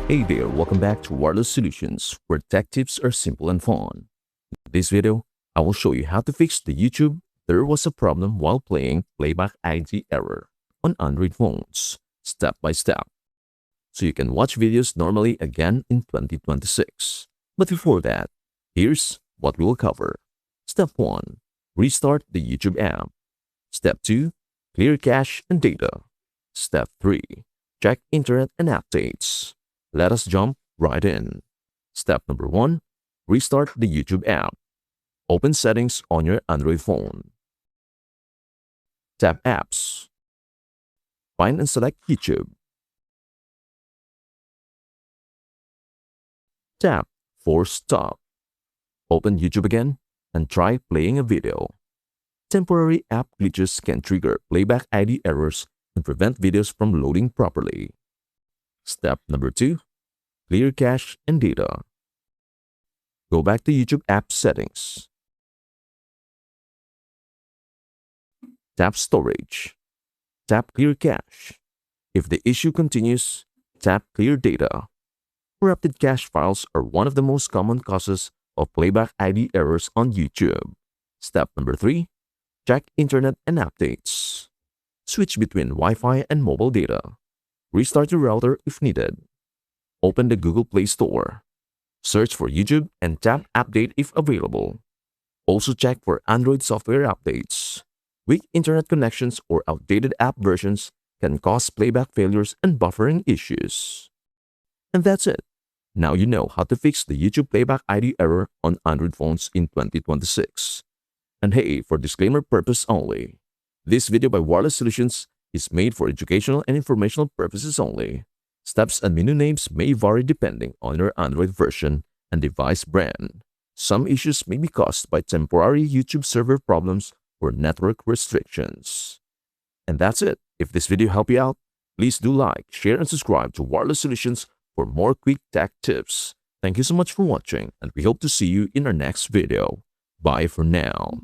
Hey there, welcome back to Wireless Solutions, where tech tips are simple and fun. In this video, I will show you how to fix the YouTube "there was a problem while playing Playback ID" error on Android phones, step by step, so you can watch videos normally again in 2026. But before that, here's what we will cover. Step 1. Restart the YouTube app. Step 2. Clear cache and data. Step 3. Check internet and updates. Let us jump right in. Step number 1. Restart the YouTube app. Open Settings on your Android phone. Tap Apps. Find and select YouTube. Tap Force Stop. Open YouTube again and try playing a video. Temporary app glitches can trigger Playback ID errors and prevent videos from loading properly. Step number 2. Clear cache and data. Go back to YouTube app settings. Tap Storage. Tap Clear cache. If the issue continues, tap Clear data. Corrupted cache files are one of the most common causes of Playback ID errors on YouTube. Step number 3. Check internet and updates. Switch between Wi-Fi and mobile data. Restart your router if needed. Open the Google Play Store. Search for YouTube and tap Update if available. Also check for Android software updates. Weak internet connections or outdated app versions can cause playback failures and buffering issues. And that's it. Now you know how to fix the YouTube Playback ID error on Android phones in 2026. And hey, for disclaimer purpose only, this video by Wireless Solutions is made for educational and informational purposes only. Steps and menu names may vary depending on your Android version and device brand. Some issues may be caused by temporary YouTube server problems or network restrictions. And that's it. If this video helped you out, please do like, share, and subscribe to Wireless Solutions for more quick tech tips. Thank you so much for watching, and we hope to see you in our next video. Bye for now.